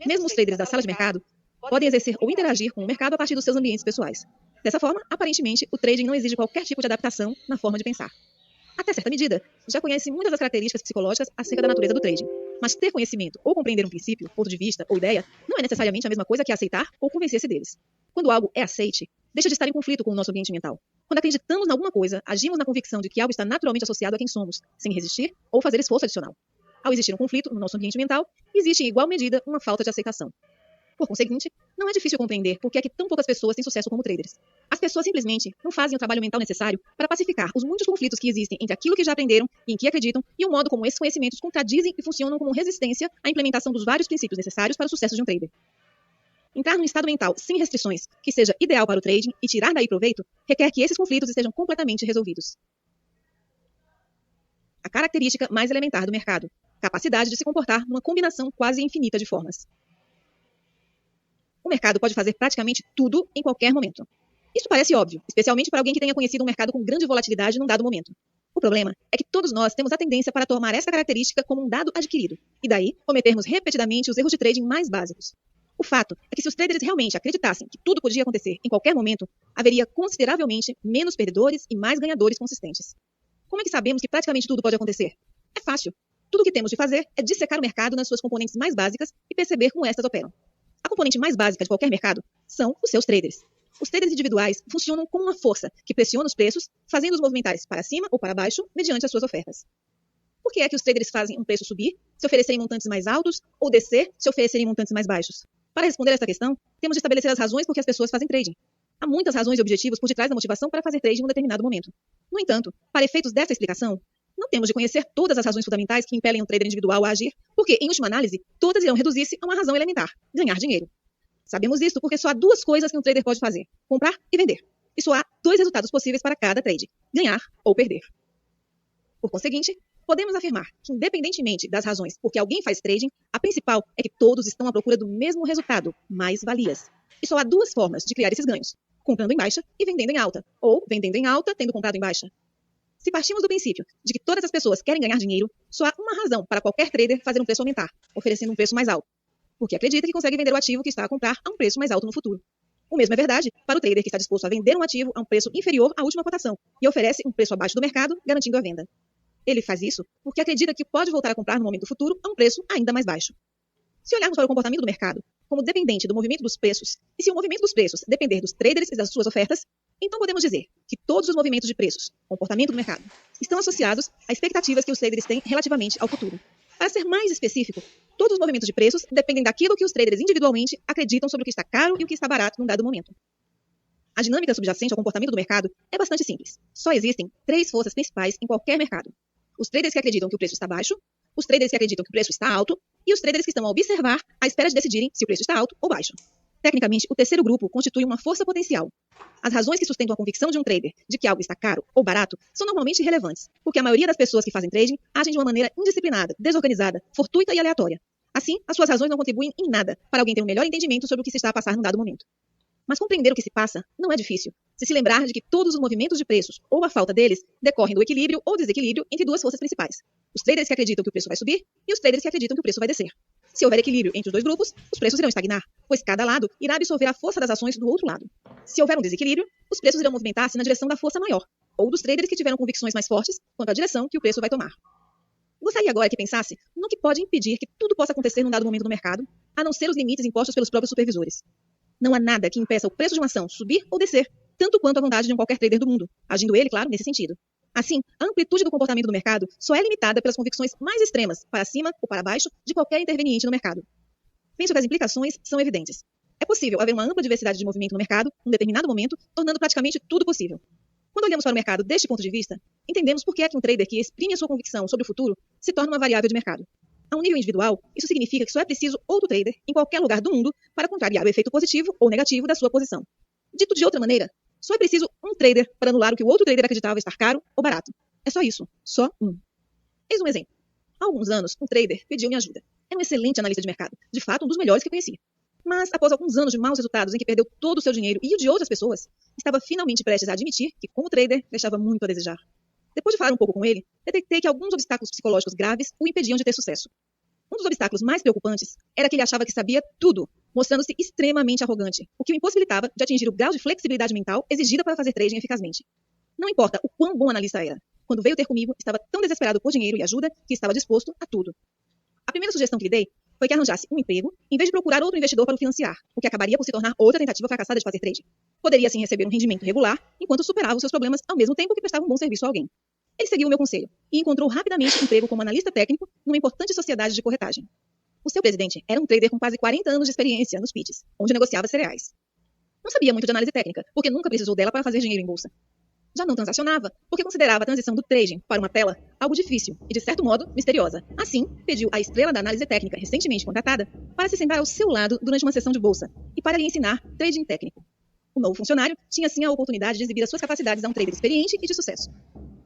Mesmo os traders das salas de mercado podem exercer ou interagir com o mercado a partir dos seus ambientes pessoais. Dessa forma, aparentemente, o trading não exige qualquer tipo de adaptação na forma de pensar. Até certa medida, já conhece muitas das características psicológicas acerca da natureza do trading. Mas ter conhecimento ou compreender um princípio, ponto de vista ou ideia não é necessariamente a mesma coisa que aceitar ou convencer-se deles. Quando algo é aceite, deixa de estar em conflito com o nosso ambiente mental. Quando acreditamos em alguma coisa, agimos na convicção de que algo está naturalmente associado a quem somos, sem resistir ou fazer esforço adicional. Ao existir um conflito no nosso ambiente mental, existe em igual medida uma falta de aceitação. Por conseguinte, não é difícil compreender por que é que tão poucas pessoas têm sucesso como traders. As pessoas simplesmente não fazem o trabalho mental necessário para pacificar os muitos conflitos que existem entre aquilo que já aprenderam e em que acreditam e o modo como esses conhecimentos contradizem e funcionam como resistência à implementação dos vários princípios necessários para o sucesso de um trader. Entrar num estado mental sem restrições, que seja ideal para o trading e tirar daí proveito, requer que esses conflitos estejam completamente resolvidos. A característica mais elementar do mercado: capacidade de se comportar numa combinação quase infinita de formas. O mercado pode fazer praticamente tudo em qualquer momento. Isso parece óbvio, especialmente para alguém que tenha conhecido um mercado com grande volatilidade num dado momento. O problema é que todos nós temos a tendência para tomar essa característica como um dado adquirido, e daí cometermos repetidamente os erros de trading mais básicos. O fato é que se os traders realmente acreditassem que tudo podia acontecer em qualquer momento, haveria consideravelmente menos perdedores e mais ganhadores consistentes. Como é que sabemos que praticamente tudo pode acontecer? É fácil. Tudo o que temos de fazer é dissecar o mercado nas suas componentes mais básicas e perceber como estas operam. A componente mais básica de qualquer mercado são os seus traders. Os traders individuais funcionam como uma força que pressiona os preços, fazendo-os movimentar para cima ou para baixo mediante as suas ofertas. Por que é que os traders fazem um preço subir, se oferecerem montantes mais altos, ou descer, se oferecerem montantes mais baixos? Para responder a esta questão, temos de estabelecer as razões por que as pessoas fazem trading. Há muitas razões e objetivos por detrás da motivação para fazer trading em um determinado momento. No entanto, para efeitos desta explicação, não temos de conhecer todas as razões fundamentais que impelem um trader individual a agir, porque, em última análise, todas irão reduzir-se a uma razão elementar: ganhar dinheiro. Sabemos isso porque só há duas coisas que um trader pode fazer: comprar e vender. E só há dois resultados possíveis para cada trade: ganhar ou perder. Por conseguinte, podemos afirmar que, independentemente das razões por que alguém faz trading, a principal é que todos estão à procura do mesmo resultado: mais-valias. E só há duas formas de criar esses ganhos: comprando em baixa e vendendo em alta, ou vendendo em alta tendo comprado em baixa. Se partimos do princípio de que todas as pessoas querem ganhar dinheiro, só há uma razão para qualquer trader fazer um preço aumentar, oferecendo um preço mais alto: porque acredita que consegue vender o ativo que está a comprar a um preço mais alto no futuro. O mesmo é verdade para o trader que está disposto a vender um ativo a um preço inferior à última cotação e oferece um preço abaixo do mercado, garantindo a venda. Ele faz isso porque acredita que pode voltar a comprar no momento futuro a um preço ainda mais baixo. Se olharmos para o comportamento do mercado como dependente do movimento dos preços, e se o movimento dos preços depender dos traders e das suas ofertas, então podemos dizer que todos os movimentos de preços, comportamento do mercado, estão associados a expectativas que os traders têm relativamente ao futuro. Para ser mais específico, todos os movimentos de preços dependem daquilo que os traders individualmente acreditam sobre o que está caro e o que está barato num dado momento. A dinâmica subjacente ao comportamento do mercado é bastante simples. Só existem três forças principais em qualquer mercado: os traders que acreditam que o preço está baixo, os traders que acreditam que o preço está alto e os traders que estão a observar à espera de decidirem se o preço está alto ou baixo. Tecnicamente, o terceiro grupo constitui uma força potencial. As razões que sustentam a convicção de um trader de que algo está caro ou barato são normalmente irrelevantes, porque a maioria das pessoas que fazem trading agem de uma maneira indisciplinada, desorganizada, fortuita e aleatória. Assim, as suas razões não contribuem em nada para alguém ter um melhor entendimento sobre o que se está a passar num dado momento. Mas compreender o que se passa não é difícil, se lembrar de que todos os movimentos de preços, ou a falta deles, decorrem do equilíbrio ou desequilíbrio entre duas forças principais: os traders que acreditam que o preço vai subir e os traders que acreditam que o preço vai descer. Se houver equilíbrio entre os dois grupos, os preços irão estagnar, pois cada lado irá absorver a força das ações do outro lado. Se houver um desequilíbrio, os preços irão movimentar-se na direção da força maior, ou dos traders que tiveram convicções mais fortes quanto à direção que o preço vai tomar. Gostaria agora que pensasse no que pode impedir que tudo possa acontecer num dado momento no mercado, a não ser os limites impostos pelos próprios supervisores. Não há nada que impeça o preço de uma ação subir ou descer, tanto quanto a vontade de um qualquer trader do mundo, agindo ele, claro, nesse sentido. Assim, a amplitude do comportamento do mercado só é limitada pelas convicções mais extremas, para cima ou para baixo, de qualquer interveniente no mercado. Penso que as implicações são evidentes. É possível haver uma ampla diversidade de movimento no mercado, num determinado momento, tornando praticamente tudo possível. Quando olhamos para o mercado deste ponto de vista, entendemos por que é que um trader que exprime a sua convicção sobre o futuro se torna uma variável de mercado. A um nível individual, isso significa que só é preciso outro trader, em qualquer lugar do mundo, para contrariar o efeito positivo ou negativo da sua posição. Dito de outra maneira, só é preciso um trader para anular o que o outro trader acreditava estar caro ou barato. É só isso. Só um. Eis um exemplo. Há alguns anos, um trader pediu minha ajuda. Era um excelente analista de mercado, de fato um dos melhores que conhecia. Mas, após alguns anos de maus resultados em que perdeu todo o seu dinheiro e o de outras pessoas, estava finalmente prestes a admitir que, como trader, deixava muito a desejar. Depois de falar um pouco com ele, detectei que alguns obstáculos psicológicos graves o impediam de ter sucesso. Um dos obstáculos mais preocupantes era que ele achava que sabia tudo, mostrando-se extremamente arrogante, o que o impossibilitava de atingir o grau de flexibilidade mental exigida para fazer trading eficazmente. Não importa o quão bom analista era, quando veio ter comigo, estava tão desesperado por dinheiro e ajuda que estava disposto a tudo. A primeira sugestão que lhe dei foi que arranjasse um emprego em vez de procurar outro investidor para o financiar, o que acabaria por se tornar outra tentativa fracassada de fazer trading. Poderia assim receber um rendimento regular, enquanto superava os seus problemas ao mesmo tempo que prestava um bom serviço a alguém. Ele seguiu o meu conselho e encontrou rapidamente emprego como analista técnico numa importante sociedade de corretagem. O seu presidente era um trader com quase 40 anos de experiência nos pitches, onde negociava cereais. Não sabia muito de análise técnica, porque nunca precisou dela para fazer dinheiro em bolsa. Já não transacionava, porque considerava a transição do trading para uma tela algo difícil e, de certo modo, misteriosa. Assim, pediu à estrela da análise técnica recentemente contratada para se sentar ao seu lado durante uma sessão de bolsa e para lhe ensinar trading técnico. O novo funcionário tinha, assim, a oportunidade de exibir as suas capacidades a um trader experiente e de sucesso.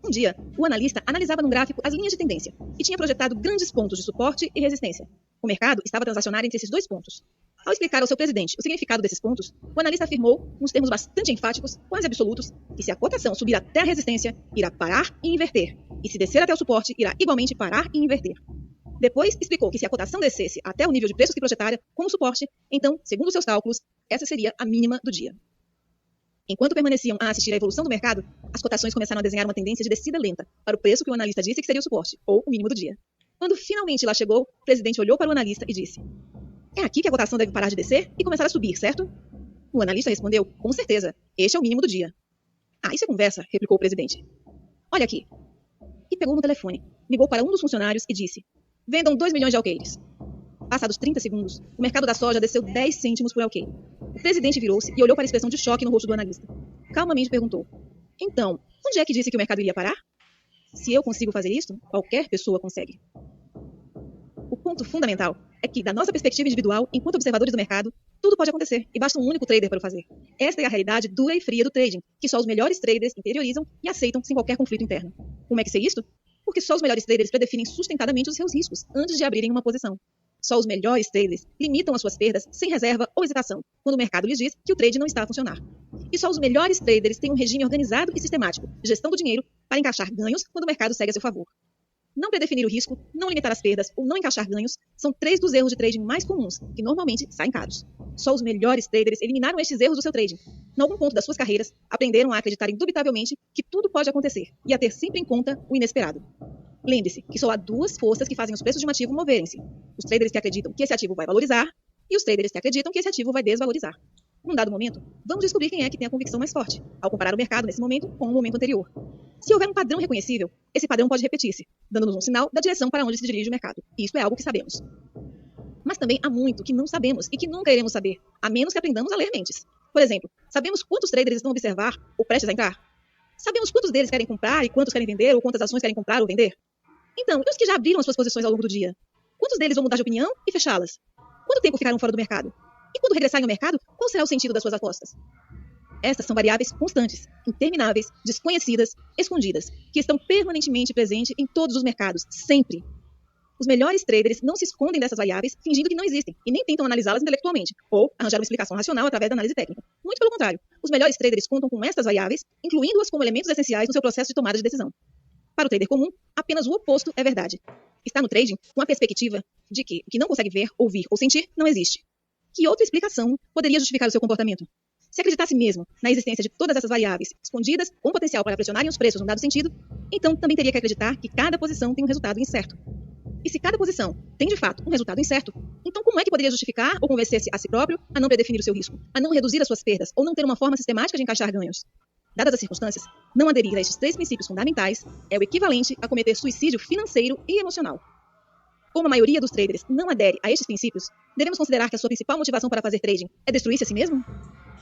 Um dia, o analista analisava num gráfico as linhas de tendência e tinha projetado grandes pontos de suporte e resistência. O mercado estava a transacionar entre esses dois pontos. Ao explicar ao seu presidente o significado desses pontos, o analista afirmou, nos termos bastante enfáticos, quase absolutos, que se a cotação subir até a resistência, irá parar e inverter, e se descer até o suporte, irá igualmente parar e inverter. Depois, explicou que se a cotação descesse até o nível de preços que projetara como suporte, então, segundo seus cálculos, essa seria a mínima do dia. Enquanto permaneciam a assistir à evolução do mercado, as cotações começaram a desenhar uma tendência de descida lenta para o preço que o analista disse que seria o suporte, ou o mínimo do dia. Quando finalmente lá chegou, o presidente olhou para o analista e disse: "É aqui que a cotação deve parar de descer e começar a subir, certo?" O analista respondeu: "Com certeza, este é o mínimo do dia." "Ah, isso é conversa", replicou o presidente. "Olha aqui." E pegou no telefone, ligou para um dos funcionários e disse: "Vendam 2 milhões de alqueires." Passados 30 segundos, o mercado da soja desceu 10 cêntimos por alqueire. O presidente virou-se e olhou para a expressão de choque no rosto do analista. Calmamente perguntou: "Então, onde é que disse que o mercado iria parar?" "Se eu consigo fazer isso, qualquer pessoa consegue." O ponto fundamental é que, da nossa perspectiva individual, enquanto observadores do mercado, tudo pode acontecer e basta um único trader para o fazer. Esta é a realidade dura e fria do trading, que só os melhores traders interiorizam e aceitam sem qualquer conflito interno. Como é que sei isto? Porque só os melhores traders predefinem sustentadamente os seus riscos antes de abrirem uma posição. Só os melhores traders limitam as suas perdas sem reserva ou hesitação, quando o mercado lhes diz que o trade não está a funcionar. E só os melhores traders têm um regime organizado e sistemático de gestão do dinheiro para encaixar ganhos quando o mercado segue a seu favor. Não predefinir o risco, não limitar as perdas ou não encaixar ganhos são 3 dos erros de trading mais comuns, que normalmente saem caros. Só os melhores traders eliminaram estes erros do seu trading. Em algum ponto das suas carreiras, aprenderam a acreditar indubitavelmente que tudo pode acontecer e a ter sempre em conta o inesperado. Lembre-se que só há 2 forças que fazem os preços de um ativo moverem-se: os traders que acreditam que esse ativo vai valorizar e os traders que acreditam que esse ativo vai desvalorizar. Num dado momento, vamos descobrir quem é que tem a convicção mais forte, ao comparar o mercado nesse momento com o momento anterior. Se houver um padrão reconhecível, esse padrão pode repetir-se, dando-nos um sinal da direção para onde se dirige o mercado. E isso é algo que sabemos. Mas também há muito que não sabemos e que nunca iremos saber, a menos que aprendamos a ler mentes. Por exemplo, sabemos quantos traders estão a observar ou prestes a entrar? Sabemos quantos deles querem comprar e quantos querem vender ou quantas ações querem comprar ou vender? Então, e os que já abriram as suas posições ao longo do dia? Quantos deles vão mudar de opinião e fechá-las? Quanto tempo ficaram fora do mercado? E quando regressarem ao mercado, qual será o sentido das suas apostas? Estas são variáveis constantes, intermináveis, desconhecidas, escondidas, que estão permanentemente presentes em todos os mercados, sempre. Os melhores traders não se escondem dessas variáveis fingindo que não existem e nem tentam analisá-las intelectualmente ou arranjar uma explicação racional através da análise técnica. Muito pelo contrário, os melhores traders contam com estas variáveis, incluindo-as como elementos essenciais no seu processo de tomada de decisão. Para o trader comum, apenas o oposto é verdade. Está no trading com a perspectiva de que o que não consegue ver, ouvir ou sentir não existe. Que outra explicação poderia justificar o seu comportamento? Se acreditasse mesmo na existência de todas essas variáveis escondidas com potencial para pressionarem os preços num dado sentido, então também teria que acreditar que cada posição tem um resultado incerto. E se cada posição tem de fato um resultado incerto, então como é que poderia justificar ou convencer-se a si próprio a não predefinir o seu risco, a não reduzir as suas perdas ou não ter uma forma sistemática de encaixar ganhos? Dadas as circunstâncias, não aderir a estes 3 princípios fundamentais é o equivalente a cometer suicídio financeiro e emocional. Como a maioria dos traders não adere a estes princípios, devemos considerar que a sua principal motivação para fazer trading é destruir-se a si mesmo?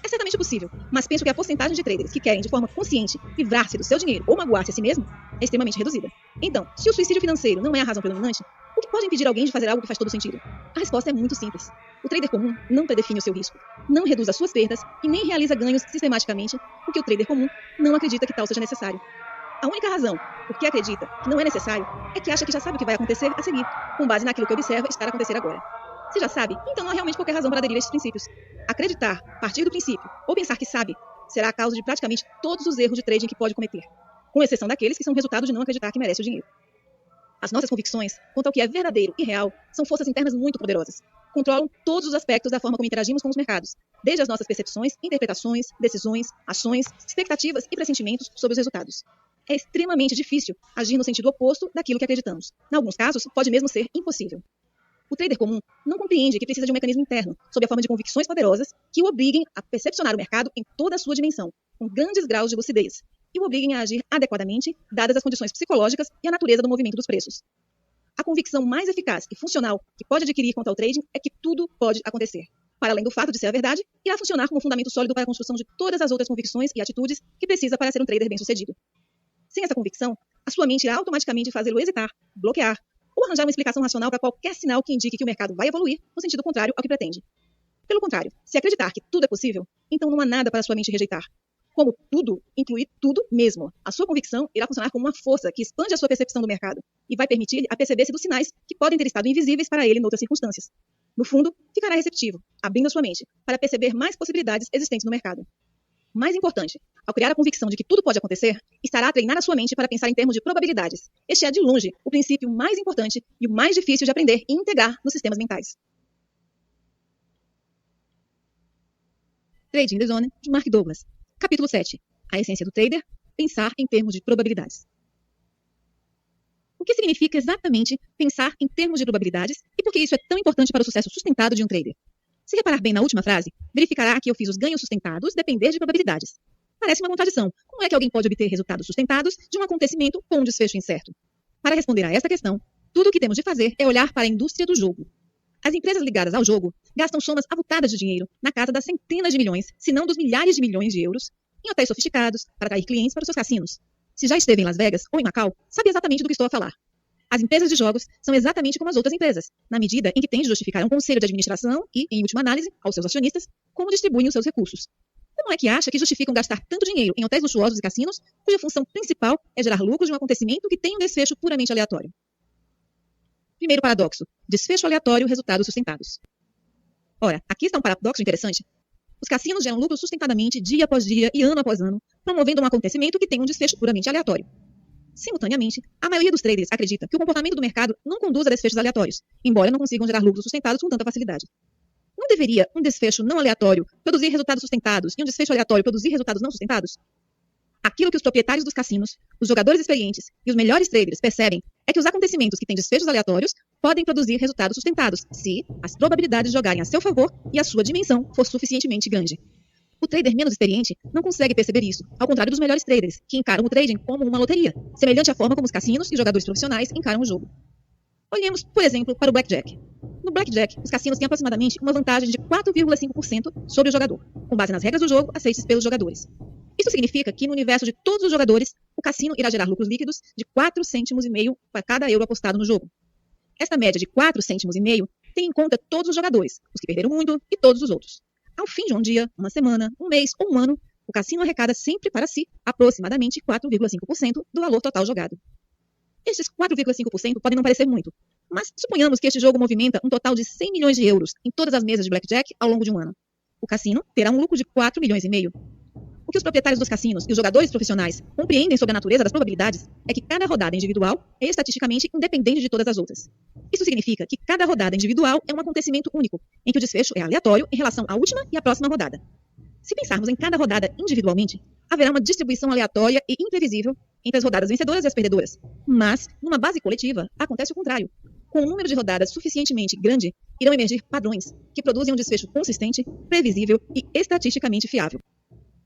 É certamente possível, mas penso que a porcentagem de traders que querem de forma consciente livrar-se do seu dinheiro ou magoar-se a si mesmo é extremamente reduzida. Então, se o suicídio financeiro não é a razão predominante, o que pode impedir alguém de fazer algo que faz todo sentido? A resposta é muito simples. O trader comum não predefine o seu risco, não reduz as suas perdas e nem realiza ganhos sistematicamente, porque o trader comum não acredita que tal seja necessário. A única razão por que acredita que não é necessário é que acha que já sabe o que vai acontecer a seguir, com base naquilo que observa estar a acontecer agora. Se já sabe, então não há realmente qualquer razão para aderir a estes princípios. Acreditar, partir do princípio, ou pensar que sabe, será a causa de praticamente todos os erros de trading que pode cometer, com exceção daqueles que são resultado de não acreditar que merece o dinheiro. As nossas convicções quanto ao que é verdadeiro e real são forças internas muito poderosas. Controlam todos os aspectos da forma como interagimos com os mercados, desde as nossas percepções, interpretações, decisões, ações, expectativas e pressentimentos sobre os resultados. É extremamente difícil agir no sentido oposto daquilo que acreditamos. Em alguns casos, pode mesmo ser impossível. O trader comum não compreende que precisa de um mecanismo interno, sob a forma de convicções poderosas, que o obriguem a percepcionar o mercado em toda a sua dimensão, com grandes graus de lucidez, e o obriguem a agir adequadamente, dadas as condições psicológicas e a natureza do movimento dos preços. A convicção mais eficaz e funcional que pode adquirir quanto ao trading é que tudo pode acontecer. Para além do fato de ser a verdade, irá funcionar como fundamento sólido para a construção de todas as outras convicções e atitudes que precisa para ser um trader bem-sucedido. Sem essa convicção, a sua mente irá automaticamente fazê-lo hesitar, bloquear, ou arranjar uma explicação racional para qualquer sinal que indique que o mercado vai evoluir no sentido contrário ao que pretende. Pelo contrário, se acreditar que tudo é possível, então não há nada para a sua mente rejeitar. Como tudo inclui tudo mesmo, a sua convicção irá funcionar como uma força que expande a sua percepção do mercado e vai permitir-lhe aperceber-se dos sinais que podem ter estado invisíveis para ele em outras circunstâncias. No fundo, ficará receptivo, abrindo a sua mente, para perceber mais possibilidades existentes no mercado. Mais importante, ao criar a convicção de que tudo pode acontecer, estará a treinar a sua mente para pensar em termos de probabilidades. Este é, de longe, o princípio mais importante e o mais difícil de aprender e integrar nos sistemas mentais. Trading the Zone, de Mark Douglas. Capítulo 7. A essência do trader, pensar em termos de probabilidades. O que significa exatamente pensar em termos de probabilidades e por que isso é tão importante para o sucesso sustentado de um trader? Se reparar bem na última frase, verificará que eu fiz os ganhos sustentados depender de probabilidades. Parece uma contradição. Como é que alguém pode obter resultados sustentados de um acontecimento com um desfecho incerto? Para responder a esta questão, tudo o que temos de fazer é olhar para a indústria do jogo. As empresas ligadas ao jogo gastam somas avultadas de dinheiro na casa das centenas de milhões, se não dos milhares de milhões de euros, em hotéis sofisticados para atrair clientes para os seus cassinos. Se já esteve em Las Vegas ou em Macau, sabe exatamente do que estou a falar. As empresas de jogos são exatamente como as outras empresas, na medida em que têm de justificar a um conselho de administração e, em última análise, aos seus acionistas, como distribuem os seus recursos. Como é que acha que justificam gastar tanto dinheiro em hotéis luxuosos e cassinos, cuja função principal é gerar lucros de um acontecimento que tem um desfecho puramente aleatório? Primeiro paradoxo: desfecho aleatório, resultados sustentados. Ora, aqui está um paradoxo interessante. Os cassinos geram lucros sustentadamente, dia após dia e ano após ano, promovendo um acontecimento que tem um desfecho puramente aleatório. Simultaneamente, a maioria dos traders acredita que o comportamento do mercado não conduz a desfechos aleatórios, embora não consigam gerar lucros sustentados com tanta facilidade. Não deveria um desfecho não aleatório produzir resultados sustentados e um desfecho aleatório produzir resultados não sustentados? Aquilo que os proprietários dos cassinos, os jogadores experientes e os melhores traders percebem é que os acontecimentos que têm desfechos aleatórios podem produzir resultados sustentados se as probabilidades jogarem a seu favor e a sua dimensão for suficientemente grande. O trader menos experiente não consegue perceber isso, ao contrário dos melhores traders, que encaram o trading como uma loteria, semelhante à forma como os cassinos e jogadores profissionais encaram o jogo. Olhemos, por exemplo, para o Blackjack. No Blackjack, os cassinos têm aproximadamente uma vantagem de 4,5% sobre o jogador, com base nas regras do jogo aceitas pelos jogadores. Isso significa que, no universo de todos os jogadores, o cassino irá gerar lucros líquidos de 4,5 cêntimos para cada euro apostado no jogo. Esta média de 4,5 cêntimos tem em conta todos os jogadores, os que perderam muito e todos os outros. Ao fim de um dia, uma semana, um mês ou um ano, o cassino arrecada sempre para si aproximadamente 4,5% do valor total jogado. Estes 4,5% podem não parecer muito, mas suponhamos que este jogo movimenta um total de 100 milhões de euros em todas as mesas de blackjack ao longo de um ano. O cassino terá um lucro de 4,5 milhões. O que os proprietários dos cassinos e os jogadores profissionais compreendem sobre a natureza das probabilidades é que cada rodada individual é estatisticamente independente de todas as outras. Isso significa que cada rodada individual é um acontecimento único, em que o desfecho é aleatório em relação à última e à próxima rodada. Se pensarmos em cada rodada individualmente, haverá uma distribuição aleatória e imprevisível entre as rodadas vencedoras e as perdedoras. Mas, numa base coletiva, acontece o contrário. Com um número de rodadas suficientemente grande, irão emergir padrões que produzem um desfecho consistente, previsível e estatisticamente fiável.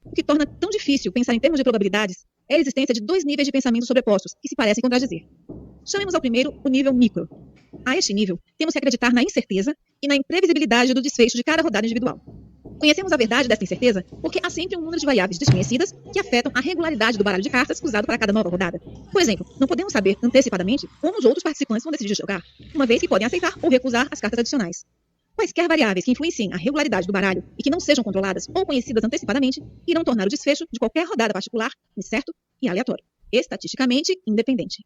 O que torna tão difícil pensar em termos de probabilidades é a existência de dois níveis de pensamento sobrepostos que se parecem contradizer. Chamemos ao primeiro o nível micro. A este nível, temos que acreditar na incerteza e na imprevisibilidade do desfecho de cada rodada individual. Conhecemos a verdade desta incerteza porque há sempre um número de variáveis desconhecidas que afetam a regularidade do baralho de cartas usado para cada nova rodada. Por exemplo, não podemos saber antecipadamente como os outros participantes vão decidir jogar, uma vez que podem aceitar ou recusar as cartas adicionais. Quaisquer variáveis que influenciem a regularidade do baralho e que não sejam controladas ou conhecidas antecipadamente irão tornar o desfecho de qualquer rodada particular incerto e aleatório, estatisticamente independente.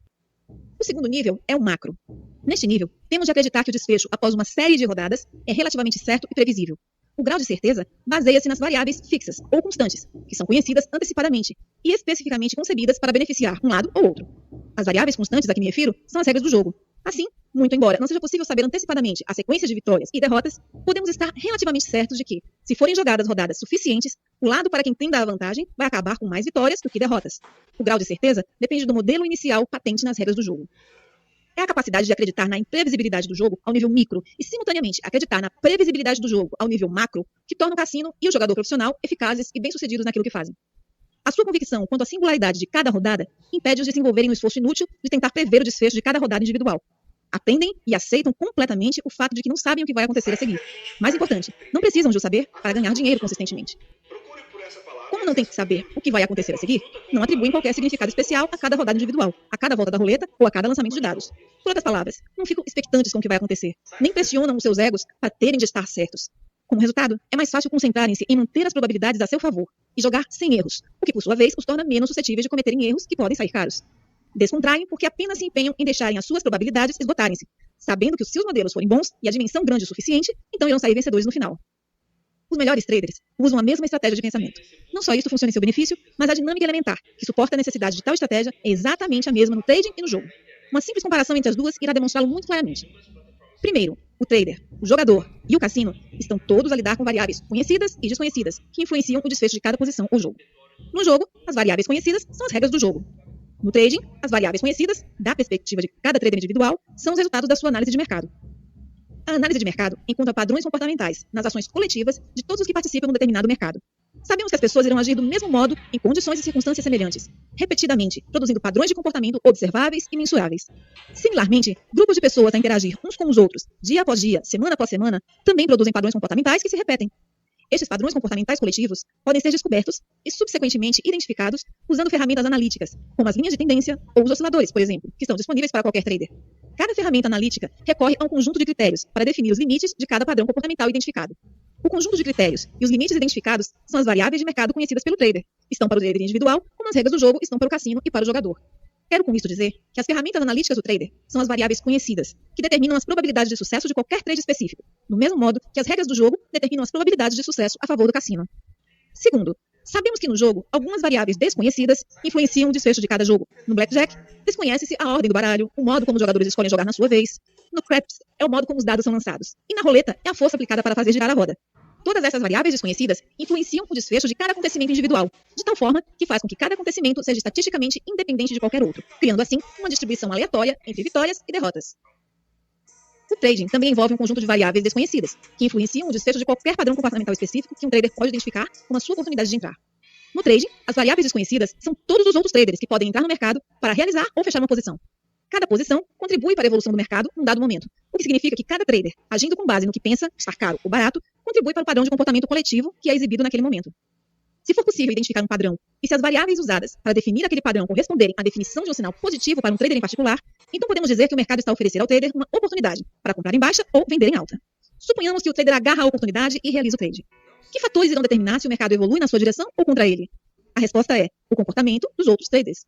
O segundo nível é o macro. Neste nível, temos de acreditar que o desfecho após uma série de rodadas é relativamente certo e previsível. O grau de certeza baseia-se nas variáveis fixas ou constantes, que são conhecidas antecipadamente e especificamente concebidas para beneficiar um lado ou outro. As variáveis constantes a que me refiro são as regras do jogo. Assim, muito embora não seja possível saber antecipadamente a sequência de vitórias e derrotas, podemos estar relativamente certos de que, se forem jogadas rodadas suficientes, o lado para quem tenda a vantagem vai acabar com mais vitórias do que derrotas. O grau de certeza depende do modelo inicial patente nas regras do jogo. É a capacidade de acreditar na imprevisibilidade do jogo ao nível micro e, simultaneamente, acreditar na previsibilidade do jogo ao nível macro que torna o cassino e o jogador profissional eficazes e bem-sucedidos naquilo que fazem. A sua convicção quanto à singularidade de cada rodada impede-os de se envolverem no esforço inútil de tentar prever o desfecho de cada rodada individual. Atendem e aceitam completamente o fato de que não sabem o que vai acontecer a seguir. Mais importante, não precisam de o saber para ganhar dinheiro consistentemente. Como não tem que saber o que vai acontecer a seguir, não atribuem qualquer significado especial a cada rodada individual, a cada volta da roleta ou a cada lançamento de dados. Por outras palavras, não ficam expectantes com o que vai acontecer, nem pressionam os seus egos para terem de estar certos. Como resultado, é mais fácil concentrarem-se em manter as probabilidades a seu favor e jogar sem erros, o que por sua vez os torna menos suscetíveis de cometerem erros que podem sair caros. Descontraem porque apenas se empenham em deixarem as suas probabilidades esgotarem-se, sabendo que os seus modelos forem bons e a dimensão grande o suficiente, então irão sair vencedores no final. Os melhores traders usam a mesma estratégia de pensamento. Não só isso funciona em seu benefício, mas a dinâmica elementar, que suporta a necessidade de tal estratégia, é exatamente a mesma no trading e no jogo. Uma simples comparação entre as duas irá demonstrá-lo muito claramente. Primeiro, o trader, o jogador e o cassino estão todos a lidar com variáveis conhecidas e desconhecidas, que influenciam o desfecho de cada posição ou jogo. No jogo, as variáveis conhecidas são as regras do jogo. No trading, as variáveis conhecidas, da perspectiva de cada trader individual, são os resultados da sua análise de mercado. A análise de mercado encontra padrões comportamentais nas ações coletivas de todos os que participam de um determinado mercado. Sabemos que as pessoas irão agir do mesmo modo em condições e circunstâncias semelhantes, repetidamente, produzindo padrões de comportamento observáveis e mensuráveis. Similarmente, grupos de pessoas a interagir uns com os outros, dia após dia, semana após semana, também produzem padrões comportamentais que se repetem. Estes padrões comportamentais coletivos podem ser descobertos e subsequentemente identificados usando ferramentas analíticas, como as linhas de tendência ou os osciladores, por exemplo, que estão disponíveis para qualquer trader. Cada ferramenta analítica recorre a um conjunto de critérios para definir os limites de cada padrão comportamental identificado. O conjunto de critérios e os limites identificados são as variáveis de mercado conhecidas pelo trader. Estão para o trader individual, como as regras do jogo estão para o cassino e para o jogador. Quero com isso dizer que as ferramentas analíticas do trader são as variáveis conhecidas, que determinam as probabilidades de sucesso de qualquer trade específico, do mesmo modo que as regras do jogo determinam as probabilidades de sucesso a favor do cassino. Segundo, sabemos que no jogo, algumas variáveis desconhecidas influenciam o desfecho de cada jogo. No Blackjack, desconhece-se a ordem do baralho, o modo como os jogadores escolhem jogar na sua vez. No Craps, é o modo como os dados são lançados. E na roleta, é a força aplicada para fazer girar a roda. Todas essas variáveis desconhecidas influenciam o desfecho de cada acontecimento individual, de tal forma que faz com que cada acontecimento seja estatisticamente independente de qualquer outro, criando assim uma distribuição aleatória entre vitórias e derrotas. O trading também envolve um conjunto de variáveis desconhecidas, que influenciam o desfecho de qualquer padrão comportamental específico que um trader pode identificar como a sua oportunidade de entrar. No trading, as variáveis desconhecidas são todos os outros traders que podem entrar no mercado para realizar ou fechar uma posição. Cada posição contribui para a evolução do mercado num dado momento, o que significa que cada trader, agindo com base no que pensa estar caro ou barato, contribui para o padrão de comportamento coletivo que é exibido naquele momento. Se for possível identificar um padrão, e se as variáveis usadas para definir aquele padrão corresponderem à definição de um sinal positivo para um trader em particular, então podemos dizer que o mercado está a oferecer ao trader uma oportunidade para comprar em baixa ou vender em alta. Suponhamos que o trader agarra a oportunidade e realiza o trade. Que fatores irão determinar se o mercado evolui na sua direção ou contra ele? A resposta é o comportamento dos outros traders.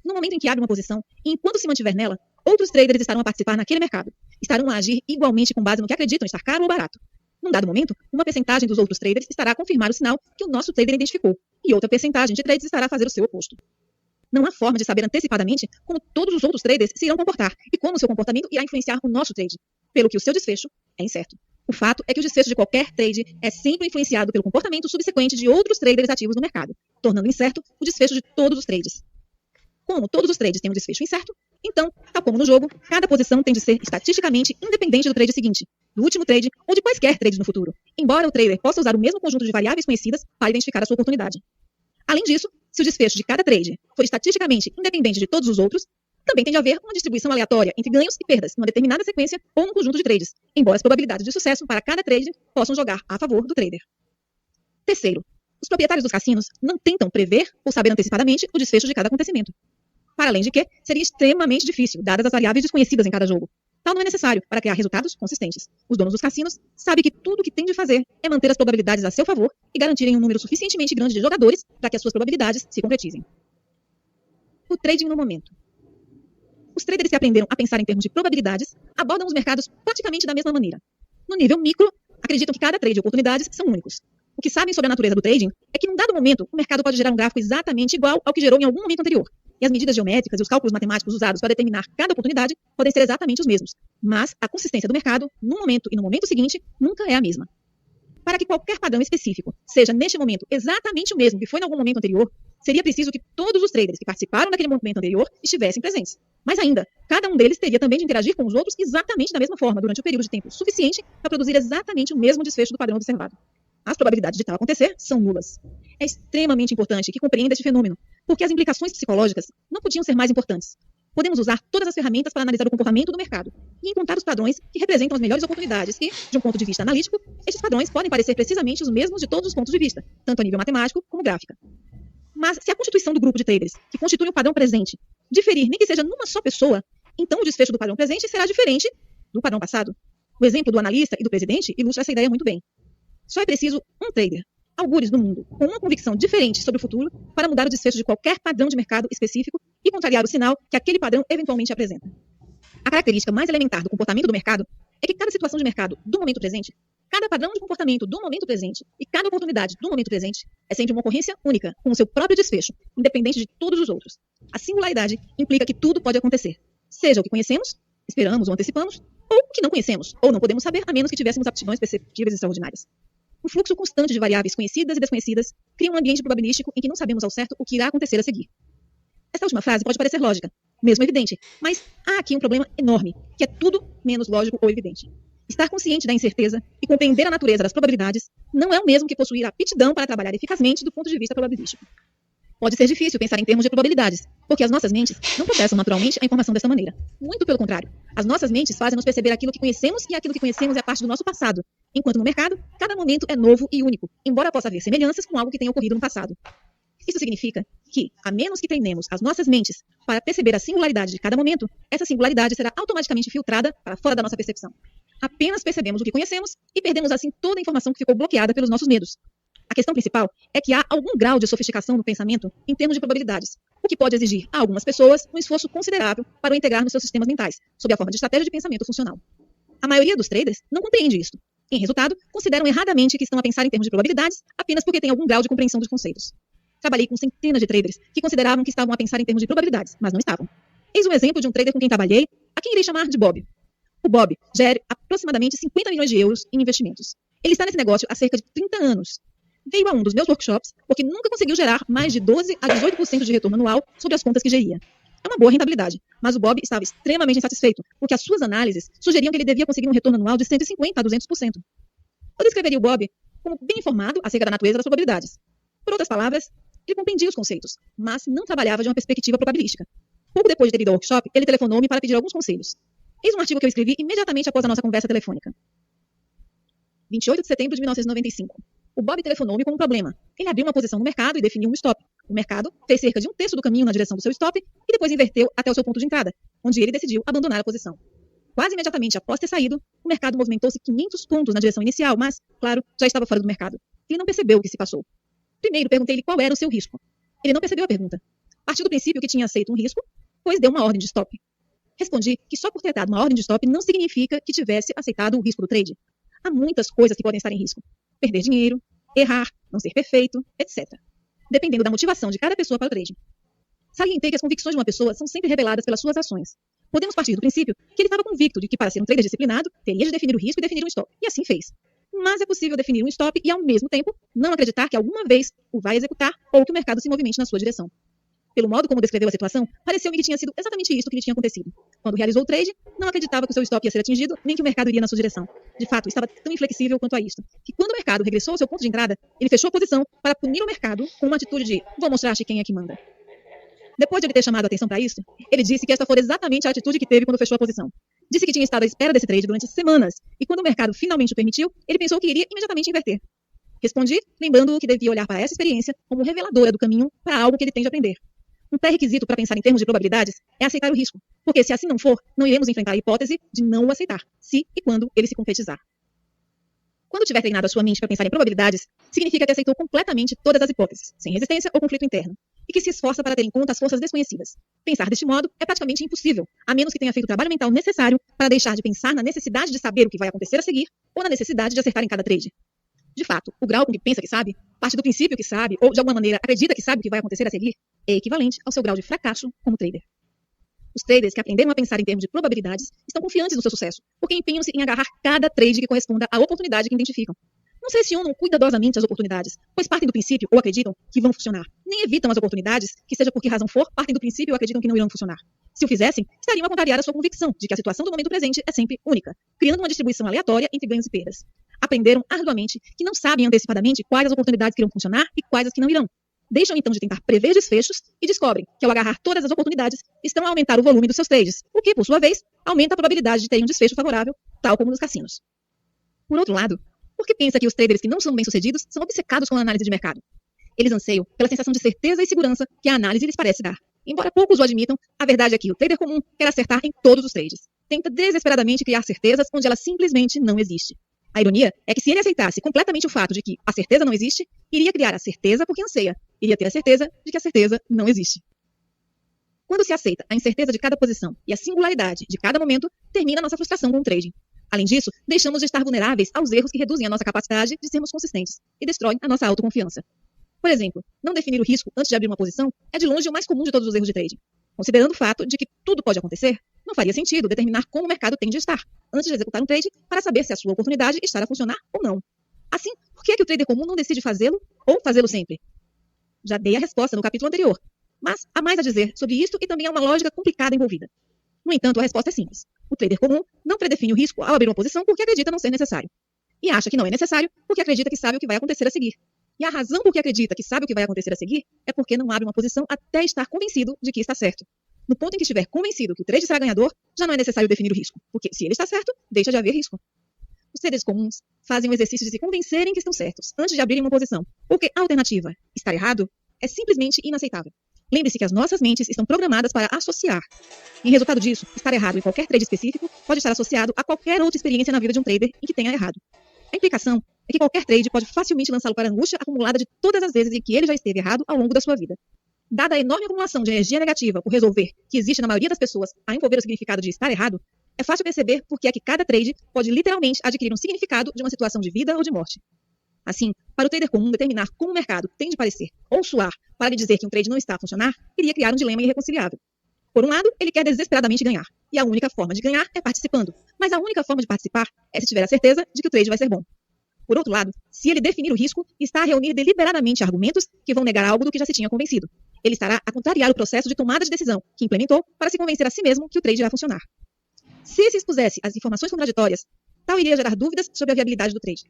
No momento em que abre uma posição, e enquanto se mantiver nela, outros traders estarão a participar naquele mercado. Estarão a agir igualmente com base no que acreditam estar caro ou barato. Num dado momento, uma percentagem dos outros traders estará a confirmar o sinal que o nosso trader identificou, e outra percentagem de traders estará a fazer o seu oposto. Não há forma de saber antecipadamente como todos os outros traders se irão comportar e como o seu comportamento irá influenciar o nosso trade, pelo que o seu desfecho é incerto. O fato é que o desfecho de qualquer trade é sempre influenciado pelo comportamento subsequente de outros traders ativos no mercado, tornando incerto o desfecho de todos os trades. Como todos os trades têm um desfecho incerto, então, tal como no jogo, cada posição tem de ser estatisticamente independente do trade seguinte, do último trade ou de quaisquer trades no futuro, embora o trader possa usar o mesmo conjunto de variáveis conhecidas para identificar a sua oportunidade. Além disso, se o desfecho de cada trade for estatisticamente independente de todos os outros, também tem de haver uma distribuição aleatória entre ganhos e perdas numa determinada sequência ou num conjunto de trades, embora as probabilidades de sucesso para cada trade possam jogar a favor do trader. Terceiro, os proprietários dos cassinos não tentam prever ou saber antecipadamente o desfecho de cada acontecimento. Para além de que, seria extremamente difícil, dadas as variáveis desconhecidas em cada jogo. Tal não é necessário para criar resultados consistentes. Os donos dos cassinos sabem que tudo o que tem de fazer é manter as probabilidades a seu favor e garantirem um número suficientemente grande de jogadores para que as suas probabilidades se concretizem. O trading no momento. Os traders que aprenderam a pensar em termos de probabilidades abordam os mercados praticamente da mesma maneira. No nível micro, acreditam que cada trade e oportunidades são únicos. O que sabem sobre a natureza do trading é que, num dado momento, o mercado pode gerar um gráfico exatamente igual ao que gerou em algum momento anterior. E as medidas geométricas e os cálculos matemáticos usados para determinar cada oportunidade podem ser exatamente os mesmos. Mas a consistência do mercado, num momento e no momento seguinte, nunca é a mesma. Para que qualquer padrão específico seja, neste momento, exatamente o mesmo que foi em algum momento anterior, seria preciso que todos os traders que participaram daquele momento anterior estivessem presentes. Mas ainda, cada um deles teria também de interagir com os outros exatamente da mesma forma, durante um período de tempo suficiente para produzir exatamente o mesmo desfecho do padrão observado. As probabilidades de tal acontecer são nulas. É extremamente importante que compreenda este fenômeno, porque as implicações psicológicas não podiam ser mais importantes. Podemos usar todas as ferramentas para analisar o comportamento do mercado e encontrar os padrões que representam as melhores oportunidades e, de um ponto de vista analítico, estes padrões podem parecer precisamente os mesmos de todos os pontos de vista, tanto a nível matemático como gráfica. Mas se a constituição do grupo de traders, que constitui um padrão presente, diferir nem que seja numa só pessoa, então o desfecho do padrão presente será diferente do padrão passado. O exemplo do analista e do presidente ilustra essa ideia muito bem. Só é preciso um trader, algures no mundo, com uma convicção diferente sobre o futuro para mudar o desfecho de qualquer padrão de mercado específico e contrariar o sinal que aquele padrão eventualmente apresenta. A característica mais elementar do comportamento do mercado é que cada situação de mercado do momento presente, cada padrão de comportamento do momento presente e cada oportunidade do momento presente é sempre uma ocorrência única, com o seu próprio desfecho, independente de todos os outros. A singularidade implica que tudo pode acontecer, seja o que conhecemos, esperamos ou antecipamos, ou o que não conhecemos, ou não podemos saber a menos que tivéssemos aptidões perceptíveis extraordinárias. Um fluxo constante de variáveis conhecidas e desconhecidas cria um ambiente probabilístico em que não sabemos ao certo o que irá acontecer a seguir. Esta última frase pode parecer lógica, mesmo evidente, mas há aqui um problema enorme, que é tudo menos lógico ou evidente. Estar consciente da incerteza e compreender a natureza das probabilidades não é o mesmo que possuir a aptidão para trabalhar eficazmente do ponto de vista probabilístico. Pode ser difícil pensar em termos de probabilidades, porque as nossas mentes não processam naturalmente a informação desta maneira. Muito pelo contrário. As nossas mentes fazem-nos perceber aquilo que conhecemos e aquilo que conhecemos é parte do nosso passado, enquanto no mercado, cada momento é novo e único, embora possa haver semelhanças com algo que tenha ocorrido no passado. Isso significa que, a menos que treinemos as nossas mentes para perceber a singularidade de cada momento, essa singularidade será automaticamente filtrada para fora da nossa percepção. Apenas percebemos o que conhecemos e perdemos assim toda a informação que ficou bloqueada pelos nossos medos. A questão principal é que há algum grau de sofisticação no pensamento em termos de probabilidades, o que pode exigir a algumas pessoas um esforço considerável para o integrar nos seus sistemas mentais, sob a forma de estratégia de pensamento funcional. A maioria dos traders não compreende isto. Em resultado, consideram erradamente que estão a pensar em termos de probabilidades apenas porque têm algum grau de compreensão dos conceitos. Trabalhei com centenas de traders que consideravam que estavam a pensar em termos de probabilidades, mas não estavam. Eis um exemplo de um trader com quem trabalhei, a quem irei chamar de Bob. O Bob gera aproximadamente 50 milhões de euros em investimentos. Ele está nesse negócio há cerca de 30 anos. Veio a um dos meus workshops porque nunca conseguiu gerar mais de 12 a 18% de retorno anual sobre as contas que geria. É uma boa rentabilidade, mas o Bob estava extremamente insatisfeito, porque as suas análises sugeriam que ele devia conseguir um retorno anual de 150 a 200%. Eu descreveria o Bob como bem informado acerca da natureza das probabilidades. Por outras palavras, ele compreendia os conceitos, mas não trabalhava de uma perspectiva probabilística. Pouco depois de ter ido ao workshop, ele telefonou-me para pedir alguns conselhos. Eis um artigo que eu escrevi imediatamente após a nossa conversa telefônica. 28 de setembro de 1995. O Bob telefonou-me com um problema. Ele abriu uma posição no mercado e definiu um stop. O mercado fez cerca de um terço do caminho na direção do seu stop e depois inverteu até o seu ponto de entrada, onde ele decidiu abandonar a posição. Quase imediatamente após ter saído, o mercado movimentou-se 500 pontos na direção inicial, mas, claro, já estava fora do mercado. Ele não percebeu o que se passou. Primeiro perguntei-lhe qual era o seu risco. Ele não percebeu a pergunta. Partiu do princípio que tinha aceito um risco, pois deu uma ordem de stop. Respondi que só por ter dado uma ordem de stop não significa que tivesse aceitado o risco do trade. Há muitas coisas que podem estar em risco. Perder dinheiro, errar, não ser perfeito, etc. Dependendo da motivação de cada pessoa para o trade. Salientei que as convicções de uma pessoa são sempre reveladas pelas suas ações. Podemos partir do princípio que ele estava convicto de que para ser um trader disciplinado, teria de definir o risco e definir um stop. E assim fez. Mas é possível definir um stop e, ao mesmo tempo, não acreditar que alguma vez o vai executar ou que o mercado se movimente na sua direção. Pelo modo como descreveu a situação, pareceu-me que tinha sido exatamente isso que lhe tinha acontecido. Quando realizou o trade, não acreditava que o seu stop ia ser atingido, nem que o mercado iria na sua direção. De fato, estava tão inflexível quanto a isto, que quando o mercado regressou ao seu ponto de entrada, ele fechou a posição para punir o mercado com uma atitude de "vou mostrar-te quem é que manda". Depois de ele ter chamado a atenção para isso, ele disse que esta foi exatamente a atitude que teve quando fechou a posição. Disse que tinha estado à espera desse trade durante semanas, e quando o mercado finalmente o permitiu, ele pensou que iria imediatamente inverter. Respondi, lembrando-o que devia olhar para essa experiência como reveladora do caminho para algo que ele tem de aprender. Um pré-requisito para pensar em termos de probabilidades é aceitar o risco, porque se assim não for, não iremos enfrentar a hipótese de não o aceitar, se e quando ele se concretizar. Quando tiver treinado a sua mente para pensar em probabilidades, significa que aceitou completamente todas as hipóteses, sem resistência ou conflito interno. e que se esforça para ter em conta as forças desconhecidas. Pensar deste modo é praticamente impossível, a menos que tenha feito o trabalho mental necessário para deixar de pensar na necessidade de saber o que vai acontecer a seguir ou na necessidade de acertar em cada trade. De fato, o grau com que pensa que sabe, parte do princípio que sabe ou de alguma maneira acredita que sabe o que vai acontecer a seguir, é equivalente ao seu grau de fracasso como trader. Os traders que aprenderam a pensar em termos de probabilidades estão confiantes no seu sucesso, porque empenham-se em agarrar cada trade que corresponda à oportunidade que identificam. Não selecionam cuidadosamente as oportunidades, pois partem do princípio ou acreditam que vão funcionar. Nem evitam as oportunidades, que seja por que razão for, partem do princípio ou acreditam que não irão funcionar. Se o fizessem, estariam a contrariar a sua convicção de que a situação do momento presente é sempre única, criando uma distribuição aleatória entre ganhos e perdas. Aprenderam arduamente que não sabem antecipadamente quais as oportunidades que irão funcionar e quais as que não irão. Deixam então de tentar prever desfechos e descobrem que ao agarrar todas as oportunidades estão a aumentar o volume dos seus trades, o que, por sua vez, aumenta a probabilidade de terem um desfecho favorável, tal como nos cassinos. Por outro lado, por que pensa que os traders que não são bem-sucedidos são obcecados com a análise de mercado? Eles anseiam pela sensação de certeza e segurança que a análise lhes parece dar. Embora poucos o admitam, a verdade é que o trader comum quer acertar em todos os trades. Tenta desesperadamente criar certezas onde ela simplesmente não existe. A ironia é que se ele aceitasse completamente o fato de que a certeza não existe, iria criar a certeza porque anseia. Iria ter a certeza de que a certeza não existe. Quando se aceita a incerteza de cada posição e a singularidade de cada momento, termina nossa frustração com o trading. Além disso, deixamos de estar vulneráveis aos erros que reduzem a nossa capacidade de sermos consistentes e destroem a nossa autoconfiança. Por exemplo, não definir o risco antes de abrir uma posição é de longe o mais comum de todos os erros de trading. Considerando o fato de que tudo pode acontecer, não faria sentido determinar como o mercado tem de estar, antes de executar um trade, para saber se a sua oportunidade está a funcionar ou não. Assim, por que o trader comum não decide fazê-lo ou fazê-lo sempre? Já dei a resposta no capítulo anterior, mas há mais a dizer sobre isto e também há uma lógica complicada envolvida. No entanto, a resposta é simples. O trader comum não predefine o risco ao abrir uma posição porque acredita não ser necessário. E acha que não é necessário porque acredita que sabe o que vai acontecer a seguir. E a razão por que acredita que sabe o que vai acontecer a seguir é porque não abre uma posição até estar convencido de que está certo. No ponto em que estiver convencido que o trade será ganhador, já não é necessário definir o risco, porque se ele está certo, deixa de haver risco. Os traders comuns fazem o exercício de se convencerem que estão certos antes de abrirem uma posição, porque a alternativa, estar errado, é simplesmente inaceitável. Lembre-se que as nossas mentes estão programadas para associar. Em resultado disso, estar errado em qualquer trade específico pode estar associado a qualquer outra experiência na vida de um trader em que tenha errado. A implicação é que qualquer trade pode facilmente lançá-lo para a angústia acumulada de todas as vezes em que ele já esteve errado ao longo da sua vida. Dada a enorme acumulação de energia negativa por resolver que existe na maioria das pessoas a envolver o significado de estar errado, é fácil perceber por que é que cada trade pode literalmente adquirir um significado de uma situação de vida ou de morte. Assim, para o trader comum determinar como o mercado tem de parecer ou soar para lhe dizer que um trade não está a funcionar, iria criar um dilema irreconciliável. Por um lado, ele quer desesperadamente ganhar, e a única forma de ganhar é participando, mas a única forma de participar é se tiver a certeza de que o trade vai ser bom. Por outro lado, se ele definir o risco, está a reunir deliberadamente argumentos que vão negar algo do que já se tinha convencido. Ele estará a contrariar o processo de tomada de decisão que implementou para se convencer a si mesmo que o trade vai funcionar. Se se expusesse às informações contraditórias, tal iria gerar dúvidas sobre a viabilidade do trade.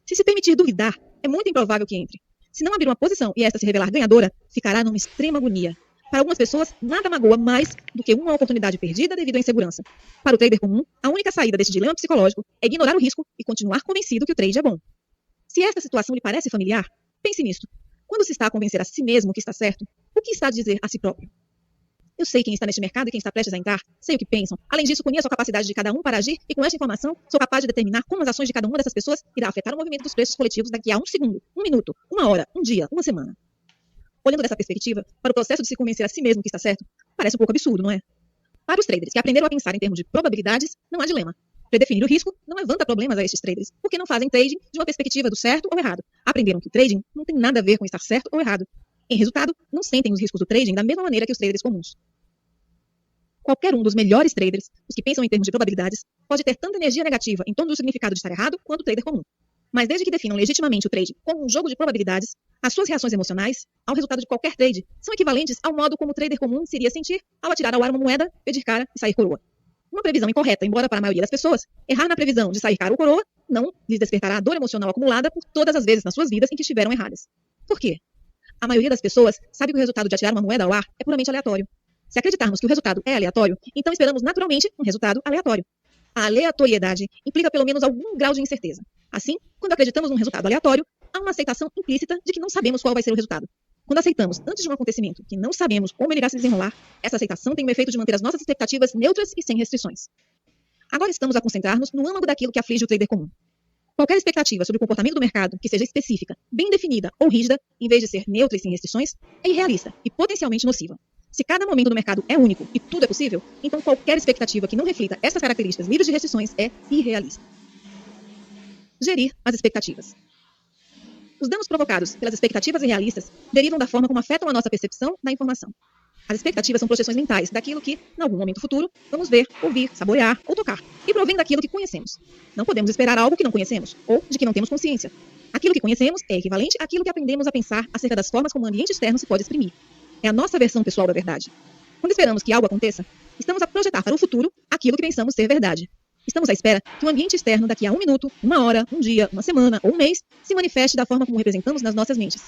Se se permitir duvidar, é muito improvável que entre. Se não abrir uma posição e esta se revelar ganhadora, ficará numa extrema agonia. Para algumas pessoas, nada magoa mais do que uma oportunidade perdida devido à insegurança. Para o trader comum, a única saída desse dilema psicológico é ignorar o risco e continuar convencido que o trade é bom. Se esta situação lhe parece familiar, pense nisto. Quando se está a convencer a si mesmo que está certo, o que está a dizer a si próprio? Eu sei quem está neste mercado e quem está prestes a entrar, sei o que pensam. Além disso, conheço a capacidade de cada um para agir e com esta informação sou capaz de determinar como as ações de cada uma dessas pessoas irá afetar o movimento dos preços coletivos daqui a 1 segundo, 1 minuto, 1 hora, 1 dia, 1 semana. Olhando dessa perspectiva, para o processo de se convencer a si mesmo que está certo, parece um pouco absurdo, não é? Para os traders que aprenderam a pensar em termos de probabilidades, não há dilema. Predefinir o risco não levanta problemas a estes traders, porque não fazem trading de uma perspectiva do certo ou errado. Aprenderam que o trading não tem nada a ver com estar certo ou errado. Em resultado, não sentem os riscos do trading da mesma maneira que os traders comuns. Qualquer um dos melhores traders, os que pensam em termos de probabilidades, pode ter tanta energia negativa em torno do significado de estar errado quanto o trader comum. Mas desde que definam legitimamente o trade como um jogo de probabilidades, as suas reações emocionais ao resultado de qualquer trade são equivalentes ao modo como o trader comum se iria sentir ao atirar ao ar uma moeda, pedir cara e sair coroa. Uma previsão incorreta, embora para a maioria das pessoas, errar na previsão de sair cara ou coroa não lhes despertará a dor emocional acumulada por todas as vezes nas suas vidas em que estiveram erradas. Por quê? A maioria das pessoas sabe que o resultado de atirar uma moeda ao ar é puramente aleatório. Se acreditarmos que o resultado é aleatório, então esperamos naturalmente um resultado aleatório. A aleatoriedade implica pelo menos algum grau de incerteza. Assim, quando acreditamos num resultado aleatório, há uma aceitação implícita de que não sabemos qual vai ser o resultado. Quando aceitamos antes de um acontecimento que não sabemos como ele irá se desenrolar, essa aceitação tem o efeito de manter as nossas expectativas neutras e sem restrições. Agora estamos a concentrar-nos no âmago daquilo que aflige o trader comum. Qualquer expectativa sobre o comportamento do mercado que seja específica, bem definida ou rígida, em vez de ser neutra e sem restrições, é irrealista e potencialmente nociva. Se cada momento do mercado é único e tudo é possível, então qualquer expectativa que não reflita essas características livres de restrições é irrealista. Gerir as expectativas. Os danos provocados pelas expectativas irrealistas derivam da forma como afetam a nossa percepção da informação. As expectativas são projeções mentais daquilo que, em algum momento futuro, vamos ver, ouvir, saborear ou tocar, e provém daquilo que conhecemos. Não podemos esperar algo que não conhecemos, ou de que não temos consciência. Aquilo que conhecemos é equivalente àquilo que aprendemos a pensar acerca das formas como o ambiente externo se pode exprimir. É a nossa versão pessoal da verdade. Quando esperamos que algo aconteça, estamos a projetar para o futuro aquilo que pensamos ser verdade. Estamos à espera que o ambiente externo daqui a 1 minuto, 1 hora, 1 dia, 1 semana ou 1 mês se manifeste da forma como representamos nas nossas mentes.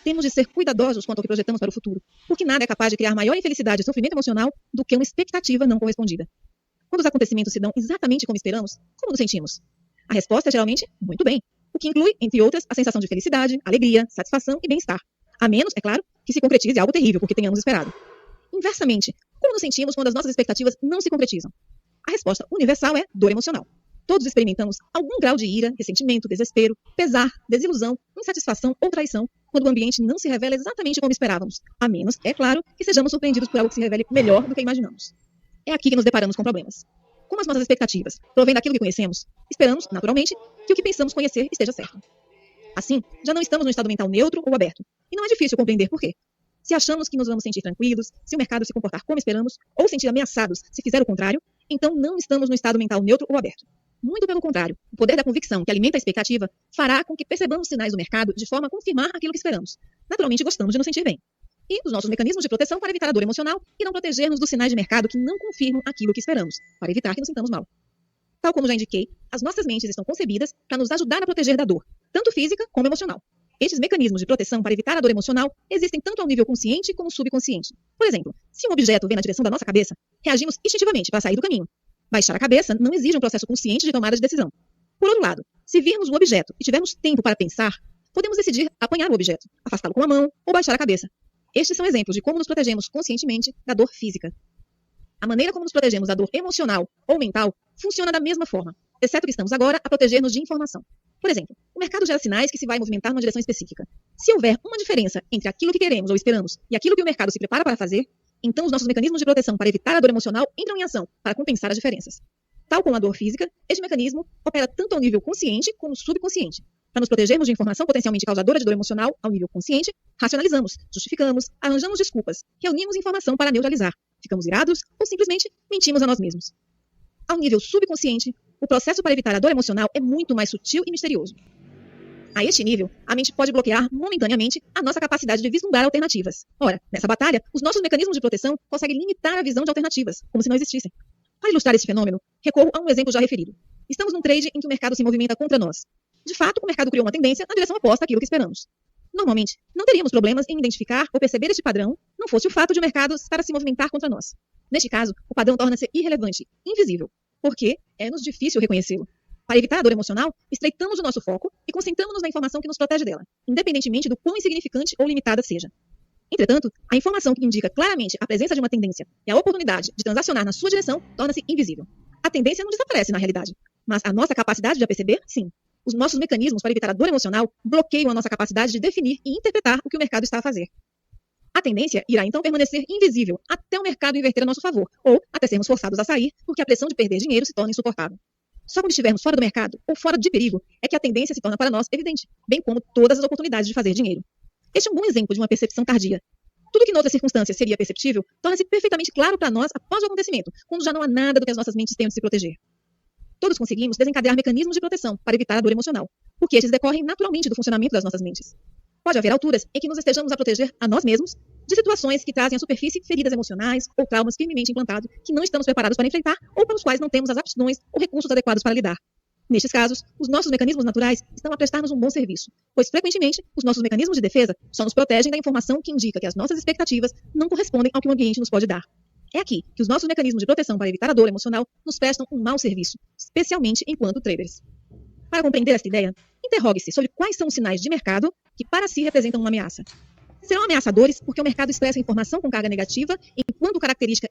Temos de ser cuidadosos quanto ao que projetamos para o futuro, porque nada é capaz de criar maior infelicidade e sofrimento emocional do que uma expectativa não correspondida. Quando os acontecimentos se dão exatamente como esperamos, como nos sentimos? A resposta é geralmente muito bem, o que inclui, entre outras, a sensação de felicidade, alegria, satisfação e bem-estar. A menos, é claro, que se concretize algo terrível porque tenhamos esperado. Inversamente, como nos sentimos quando as nossas expectativas não se concretizam? A resposta universal é dor emocional. Todos experimentamos algum grau de ira, ressentimento, desespero, pesar, desilusão, insatisfação ou traição quando o ambiente não se revela exatamente como esperávamos, a menos, é claro, que sejamos surpreendidos por algo que se revele melhor do que imaginamos. É aqui que nos deparamos com problemas. Como as nossas expectativas provêm daquilo que conhecemos, esperamos, naturalmente, que o que pensamos conhecer esteja certo. Assim, já não estamos num estado mental neutro ou aberto, e não é difícil compreender por quê. Se achamos que nos vamos sentir tranquilos, se o mercado se comportar como esperamos, ou sentir ameaçados se fizer o contrário, então não estamos no estado mental neutro ou aberto. Muito pelo contrário, o poder da convicção que alimenta a expectativa fará com que percebamos sinais do mercado de forma a confirmar aquilo que esperamos. Naturalmente, gostamos de nos sentir bem. E os nossos mecanismos de proteção para evitar a dor emocional irão proteger-nos dos sinais de mercado que não confirmam aquilo que esperamos, para evitar que nos sintamos mal. Tal como já indiquei, as nossas mentes estão concebidas para nos ajudar a proteger da dor, tanto física como emocional. Estes mecanismos de proteção para evitar a dor emocional existem tanto ao nível consciente como subconsciente. Por exemplo, se um objeto vem na direção da nossa cabeça, reagimos instintivamente para sair do caminho. Baixar a cabeça não exige um processo consciente de tomada de decisão. Por outro lado, se virmos o objeto e tivermos tempo para pensar, podemos decidir apanhar o objeto, afastá-lo com a mão ou baixar a cabeça. Estes são exemplos de como nos protegemos conscientemente da dor física. A maneira como nos protegemos da dor emocional ou mental funciona da mesma forma, exceto que estamos agora a proteger-nos de informação. Por exemplo, o mercado gera sinais que se vai movimentar numa direção específica. Se houver uma diferença entre aquilo que queremos ou esperamos e aquilo que o mercado se prepara para fazer, então os nossos mecanismos de proteção para evitar a dor emocional entram em ação para compensar as diferenças. Tal como a dor física, este mecanismo opera tanto ao nível consciente como subconsciente. Para nos protegermos de informação potencialmente causadora de dor emocional ao nível consciente, racionalizamos, justificamos, arranjamos desculpas, reunimos informação para neutralizar, ficamos irados ou simplesmente mentimos a nós mesmos. Ao nível subconsciente, o processo para evitar a dor emocional é muito mais sutil e misterioso. A este nível, a mente pode bloquear momentaneamente a nossa capacidade de vislumbrar alternativas. Ora, nessa batalha, os nossos mecanismos de proteção conseguem limitar a visão de alternativas, como se não existissem. Para ilustrar esse fenômeno, recorro a um exemplo já referido. Estamos num trade em que o mercado se movimenta contra nós. De fato, o mercado criou uma tendência na direção oposta àquilo que esperamos. Normalmente, não teríamos problemas em identificar ou perceber este padrão, não fosse o fato de o mercado estar a se movimentar contra nós. Neste caso, o padrão torna-se irrelevante, invisível, porque é-nos difícil reconhecê-lo. Para evitar a dor emocional, estreitamos o nosso foco e concentramos-nos na informação que nos protege dela, independentemente do quão insignificante ou limitada seja. Entretanto, a informação que indica claramente a presença de uma tendência e a oportunidade de transacionar na sua direção torna-se invisível. A tendência não desaparece na realidade, mas a nossa capacidade de a perceber, sim. Os nossos mecanismos para evitar a dor emocional bloqueiam a nossa capacidade de definir e interpretar o que o mercado está a fazer. A tendência irá então permanecer invisível até o mercado inverter a nosso favor, ou até sermos forçados a sair porque a pressão de perder dinheiro se torna insuportável. Só quando estivermos fora do mercado ou fora de perigo é que a tendência se torna para nós evidente, bem como todas as oportunidades de fazer dinheiro. Este é um bom exemplo de uma percepção tardia. Tudo que em outras circunstâncias seria perceptível torna-se perfeitamente claro para nós após o acontecimento, quando já não há nada do que as nossas mentes tenham de se proteger. Todos conseguimos desencadear mecanismos de proteção para evitar a dor emocional, porque estes decorrem naturalmente do funcionamento das nossas mentes. Pode haver alturas em que nos estejamos a proteger a nós mesmos de situações que trazem à superfície feridas emocionais ou traumas firmemente implantados que não estamos preparados para enfrentar ou para os quais não temos as aptidões ou recursos adequados para lidar. Nestes casos, os nossos mecanismos naturais estão a prestar-nos um bom serviço, pois frequentemente os nossos mecanismos de defesa só nos protegem da informação que indica que as nossas expectativas não correspondem ao que o ambiente nos pode dar. É aqui que os nossos mecanismos de proteção para evitar a dor emocional nos prestam um mau serviço, especialmente enquanto traders. Para compreender esta ideia, interrogue-se sobre quais são os sinais de mercado que para si representam uma ameaça. Serão ameaçadores porque o mercado expressa informação com carga negativa, enquanto característica